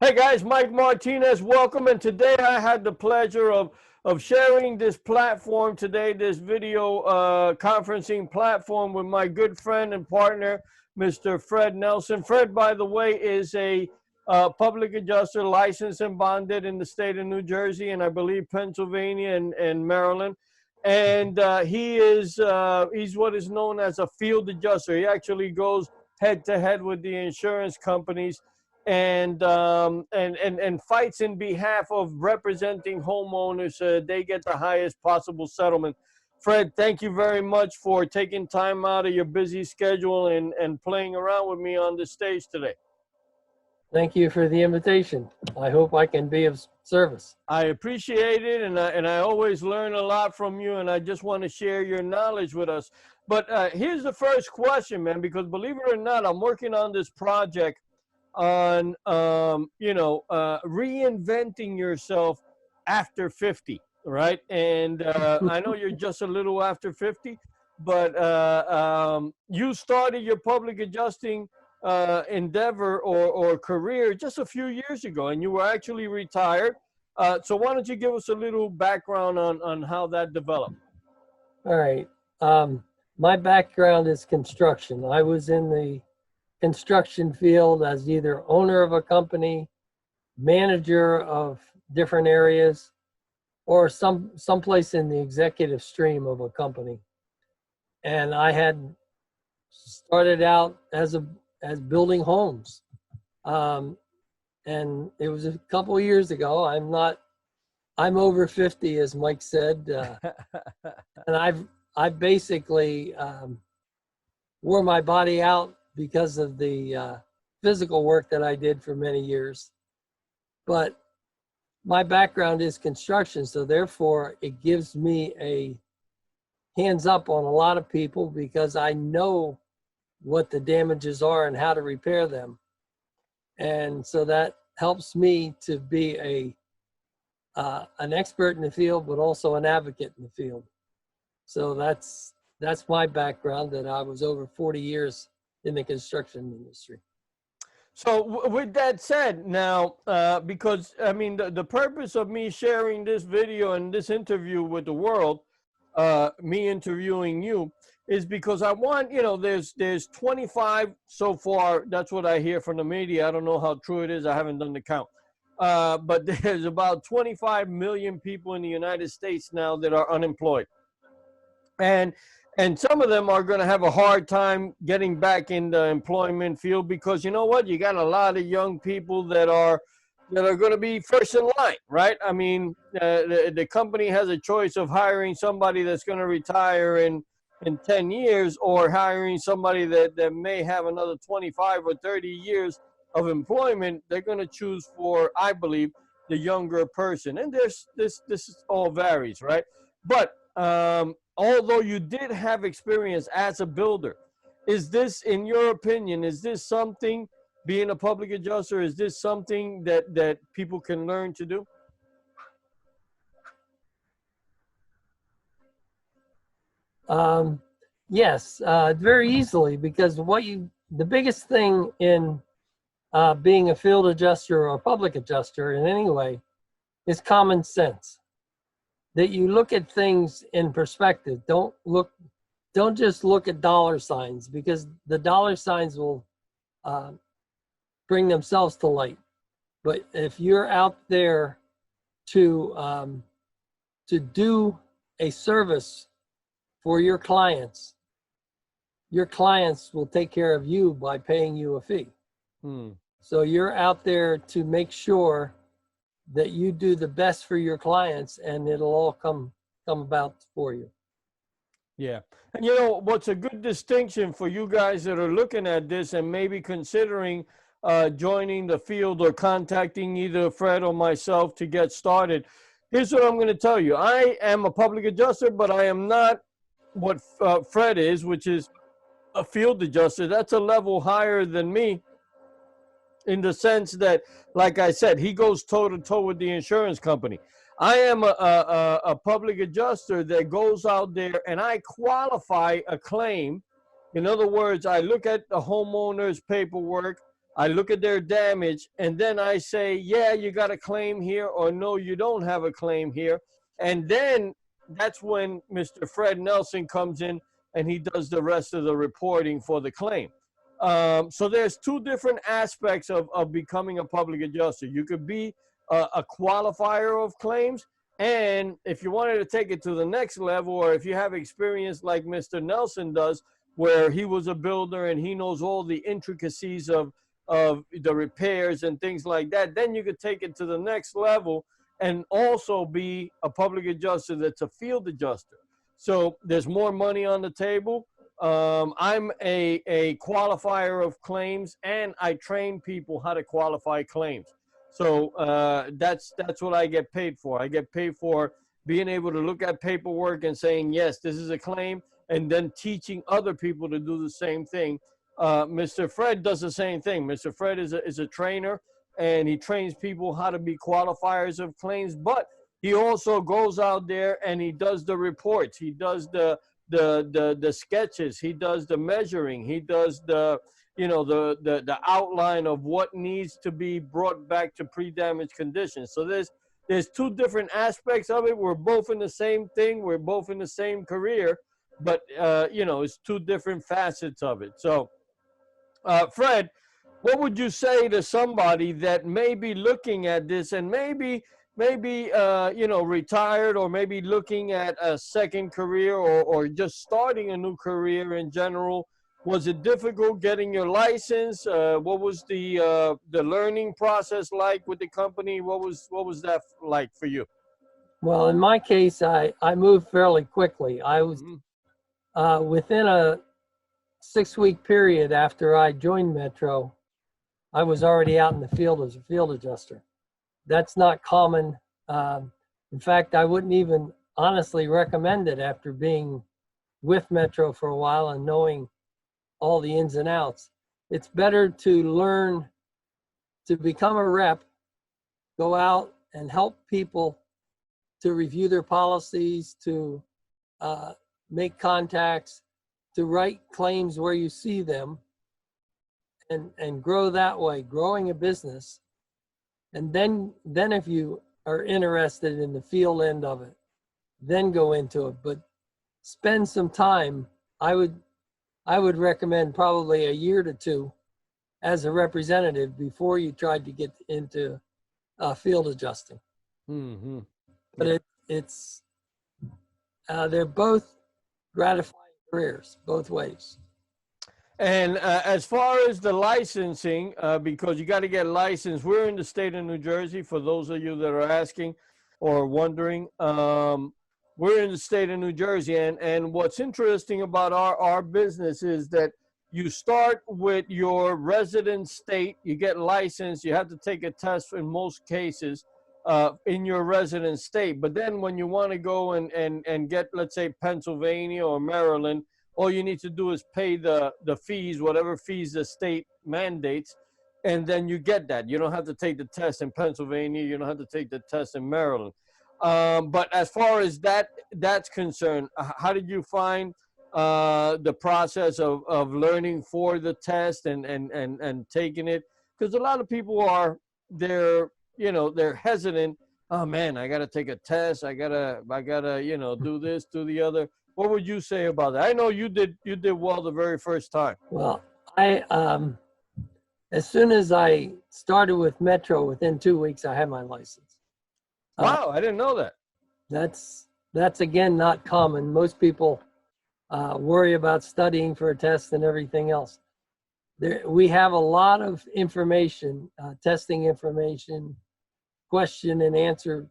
Hey guys, Mike Martinez, welcome. And today I had the pleasure of sharing this platform today, this video conferencing platform with my good friend and partner, Mr. Fred Nelson. Fred, by the way, is a public adjuster licensed and bonded in the state of New Jersey and I believe Pennsylvania and Maryland. And he's what is known as a field adjuster. He actually goes head to head with the insurance companies and fights in behalf of representing homeowners so they get the highest possible settlement. Fred, thank you very much for taking time out of your busy schedule and playing around with me on the stage today. Thank you for the invitation. I hope I can be of service. I appreciate it, and I always learn a lot from you, and I just want to share your knowledge with us. But here's the first question, man, because believe it or not, I'm working on this project on reinventing yourself after 50, right? And I know you're just a little after 50, but you started your public adjusting endeavor or career just a few years ago, and you were actually retired. So why don't you give us a little background on how that developed? All right. My background is construction. I was in the construction field as either owner of a company, manager of different areas, or someplace in the executive stream of a company. And I had started out as building homes. And it was a couple of years ago. I'm over 50, as Mike said. And I basically wore my body out because of the physical work that I did for many years. But my background is construction, so therefore it gives me a hands up on a lot of people because I know what the damages are and how to repair them. And so that helps me to be an expert in the field, but also an advocate in the field. So that's my background, that I was over 40 years in the construction industry. So with that said, now, because I mean, the purpose of me sharing this video and this interview with the world, me interviewing you, is because I want, there's 25 so far. That's what I hear from the media. I don't know how true it is. I haven't done the count. But there's about 25 million people in the United States now that are unemployed. And some of them are going to have a hard time getting back in the employment field because you know what? You got a lot of young people that are going to be first in line, right? I mean, the company has a choice of hiring somebody that's going to retire in 10 years or hiring somebody that may have another 25 or 30 years of employment. They're going to choose for, I believe, the younger person. And this all varies, right? But although you did have experience as a builder, is this, in your opinion, is this something, being a public adjuster, is this something that people can learn to do? Yes, very easily, because the biggest thing in being a field adjuster or a public adjuster in any way is common sense. That you look at things in perspective. Don't just look at dollar signs, because the dollar signs will bring themselves to light. But if you're out there to do a service for your clients will take care of you by paying you a fee. So you're out there to make sure that you do the best for your clients, and it'll all come about for you. Yeah. And you know, what's a good distinction for you guys that are looking at this and maybe considering joining the field or contacting either Fred or myself to get started. Here's what I'm going to tell you. I am a public adjuster, but I am not what Fred is, which is a field adjuster. That's a level higher than me, in the sense that, like I said, he goes toe-to-toe with the insurance company. I am a public adjuster that goes out there and I qualify a claim. In other words, I look at the homeowner's paperwork, I look at their damage, and then I say, yeah, you got a claim here, or no, you don't have a claim here. And then that's when Mr. Fred Nelson comes in and he does the rest of the reporting for the claim. So there's two different aspects of becoming a public adjuster. You could be a qualifier of claims, and if you wanted to take it to the next level, or if you have experience like Mr. Nelson does, where he was a builder and he knows all the intricacies of the repairs and things like that, then you could take it to the next level and also be a public adjuster that's a field adjuster. So there's more money on the table. I'm a qualifier of claims, and I train people how to qualify claims. So that's what I get paid for. I get paid for being able to look at paperwork and saying, yes, this is a claim, and then teaching other people to do the same thing. Mr. Fred does the same thing. Mr. Fred is a trainer, and he trains people how to be qualifiers of claims, but he also goes out there and he does the reports. He does the sketches. He does the measuring. He does the outline of what needs to be brought back to pre-damage conditions. So there's two different aspects of it. We're both in the same thing. We're both in the same career, but it's two different facets of it. So Fred, what would you say to somebody that may be looking at this and maybe retired, or maybe looking at a second career, or just starting a new career in general? Was it difficult getting your license? What was the learning process like with the company? What was that like for you? Well, in my case, I moved fairly quickly. I was within a 6-week period after I joined Metro, I was already out in the field as a field adjuster. That's not common. In fact, I wouldn't even honestly recommend it after being with Metro for a while and knowing all the ins and outs. It's better to learn to become a rep, go out and help people to review their policies, to make contacts, to write claims where you see them, and grow that way, growing a business. And then if you are interested in the field end of it, then go into it. But spend some time. I would recommend probably a year to 2 as a representative before you tried to get into field adjusting. Mm-hmm. But they're both gratifying careers, both ways. And as far as the licensing, because you got to get licensed, we're in the state of New Jersey, for those of you that are asking or wondering. We're in the state of New Jersey, and what's interesting about our business is that you start with your resident state, you get licensed, you have to take a test in most cases in your resident state. But then when you want to go and get, let's say, Pennsylvania or Maryland, all you need to do is pay the fees, whatever fees the state mandates, and then you get that. You don't have to take the test in Pennsylvania. You don't have to take the test in Maryland. But as far as that's concerned, how did you find the process of learning for the test and taking it? Because a lot of people they're hesitant. Oh man, I gotta take a test. I gotta do this, do the other. What would you say about that? I know you did well the very first time. Well, as soon as I started with Metro, within 2 weeks I had my license. Wow, I didn't know that. That's again not common. Most people worry about studying for a test and everything else. We have a lot of information, testing information, question and answer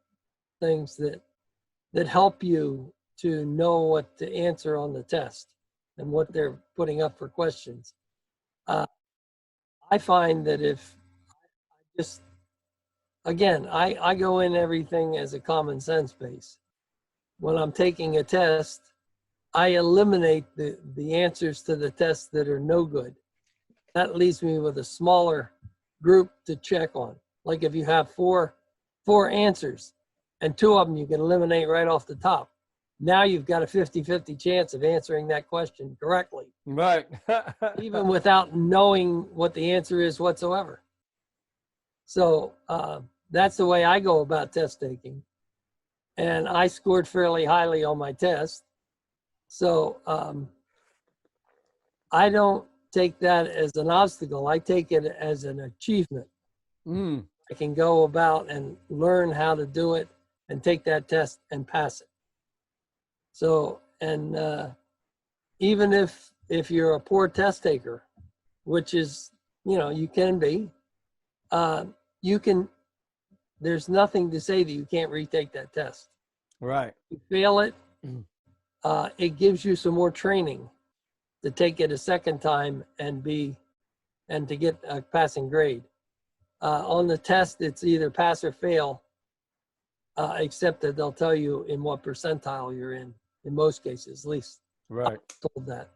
things that help you to know what to answer on the test and what they're putting up for questions. I find that if I go in everything as a common sense base. When I'm taking a test, I eliminate the answers to the test that are no good. That leaves me with a smaller group to check on. Like if you have four answers and 2 of them you can eliminate right off the top, now you've got a 50-50 chance of answering that question correctly, Right. even without knowing what the answer is whatsoever. So that's the way I go about test taking. And I scored fairly highly on my test. So I don't take that as an obstacle. I take it as an achievement. I can go about and learn how to do it and take that test and pass it. So, and even if you're a poor test taker, which is, you know, you can be, there's nothing to say that you can't retake that test. Right. You fail it, it gives you some more training to take it a second time and to get a passing grade. On the test, it's either pass or fail, except that they'll tell you in what percentile you're in most cases, at least. Right. I'm told that.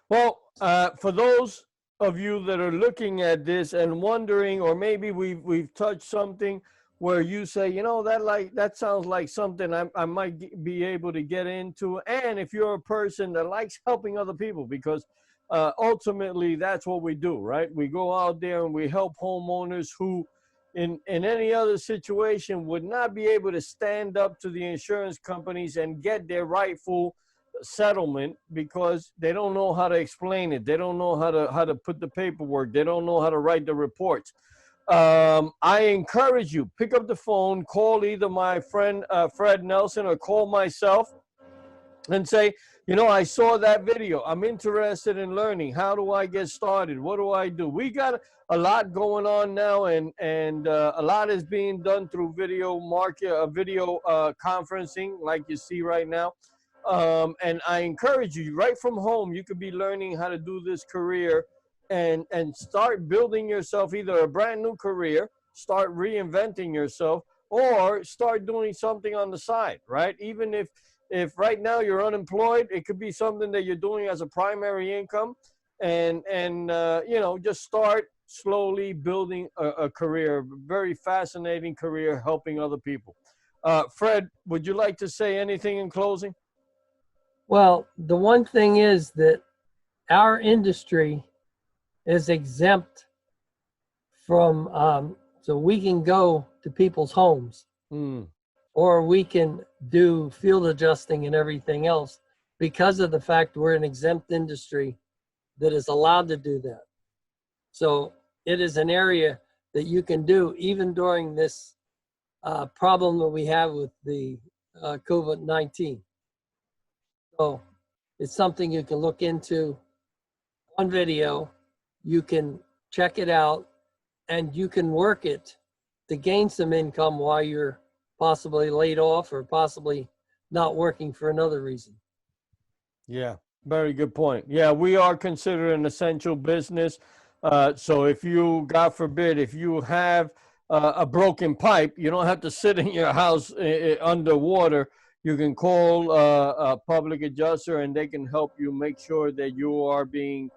Well, for those of you that are looking at this and wondering, or maybe we've touched something where you say, you know, that sounds like something I might be able to get into. And if you're a person that likes helping other people, because ultimately that's what we do, right? We go out there and we help homeowners who in any other situation would not be able to stand up to the insurance companies and get their rightful settlement because they don't know how to explain it. They don't know how to put the paperwork. They don't know how to write the reports. I encourage you, pick up the phone, call either my friend Fred Nelson or call myself and say, you know, I saw that video. I'm interested in learning. How do I get started? What do I do? We got a lot going on now, and a lot is being done through video conferencing, like you see right now. And I encourage you, right from home, you could be learning how to do this career and start building yourself either a brand new career, start reinventing yourself, or start doing something on the side, right? Even if right now you're unemployed, it could be something that you're doing as a primary income, and you know, just start slowly building a career, very fascinating career helping other people. Fred, would you like to say anything in closing? Well, the one thing is that our industry is exempt from, so we can go to people's homes or we can do field adjusting and everything else because of the fact we're an exempt industry that is allowed to do that. So it is an area that you can do even during this problem that we have with the COVID-19. So it's something you can look into on video. You can check it out and you can work it to gain some income while you're possibly laid off or possibly not working for another reason. Yeah, very good point. Yeah, we are considered an essential business. So if you, God forbid, if you have a broken pipe, you don't have to sit in your house underwater. You can call a public adjuster and they can help you make sure that you are being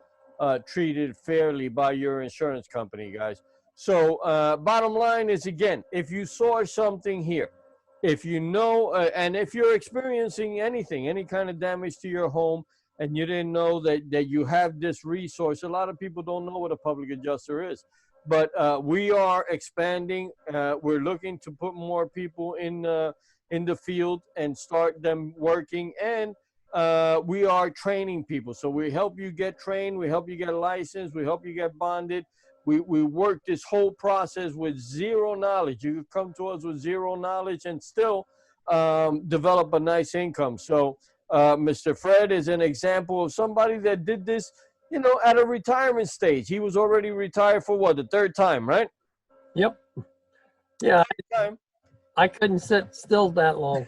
treated fairly by your insurance company, guys. So bottom line is, again, if you saw something here, if you know, and if you're experiencing anything, any kind of damage to your home, and you didn't know that you have this resource, a lot of people don't know what a public adjuster is. But we are expanding. We're looking to put more people in the field and start them working. And we are training people. So we help you get trained. We help you get a license. We help you get bonded. We work this whole process with zero knowledge. You can come to us with zero knowledge and still develop a nice income. So Mr. Fred is an example of somebody that did this, you know, at a retirement stage. He was already retired for what, the third time, right? Yep. Yeah. I couldn't sit still that long.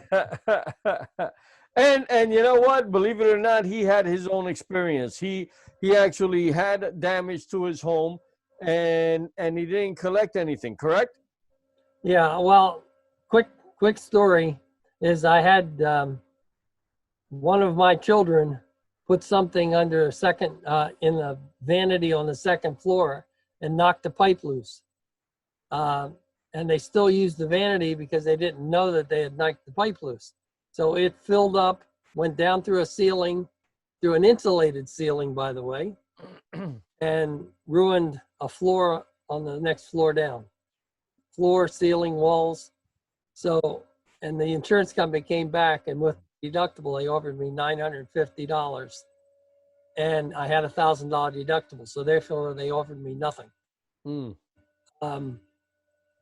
And you know what? Believe it or not, he had his own experience. He actually had damage to his home, and he didn't collect anything, correct? Yeah. Well, quick story is I had one of my children put something under a second in the vanity on the second floor and knocked the pipe loose. And they still used the vanity because they didn't know that they had knocked the pipe loose. So it filled up, went down through a ceiling, through an insulated ceiling, by the way, and ruined a floor on the next floor down. Floor, ceiling, walls. So, and the insurance company came back, and with deductible, they offered me $950. And I had $1,000 deductible. So therefore they offered me nothing.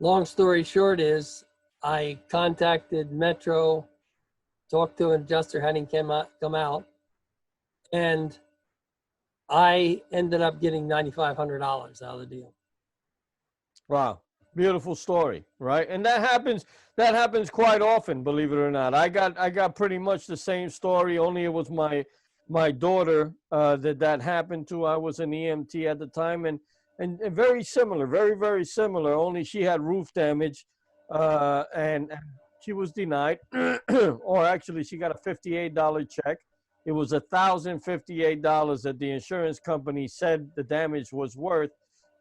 Long story short is I contacted Metro, talked to an adjuster, had him come out, and I ended up getting $9,500 out of the deal. Wow. Beautiful story, right? And that happens quite often, believe it or not. I got pretty much the same story, only it was my daughter that happened to. I was an EMT at the time, and very similar, very, very similar, only she had roof damage, and she was denied, or actually she got a $58 check. It was $1,058 that the insurance company said the damage was worth,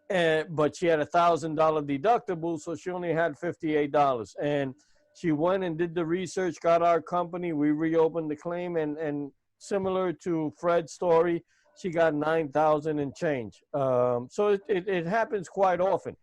but she had a $1,000 deductible, so she only had $58. And she went and did the research, got our company, we reopened the claim, and similar to Fred's story, she got $9,000 and change. So it happens quite often.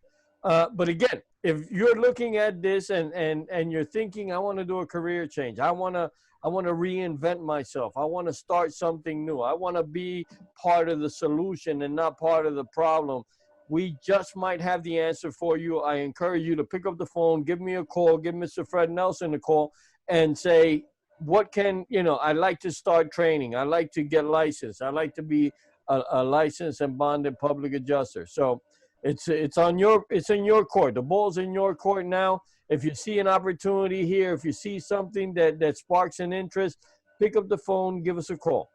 But again, if you're looking at this and you're thinking, I want to do a career change, I want to reinvent myself, I want to start something new, I want to be part of the solution and not part of the problem, we just might have the answer for you. I encourage you to pick up the phone, give me a call, give Mr. Fred Nelson a call, and say, what can, I'd like to start training. I'd like to get licensed. I'd like to be a licensed and bonded public adjuster. So it's in your court. The ball's in your court now. If you see an opportunity here, if you see something that sparks an interest, pick up the phone, give us a call.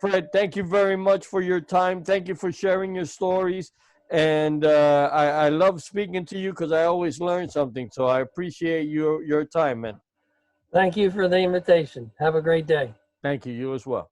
Fred, thank you very much for your time. Thank you for sharing your stories. And I love speaking to you because I always learn something. So I appreciate your time, man. Thank you for the invitation. Have a great day. Thank you. You as well.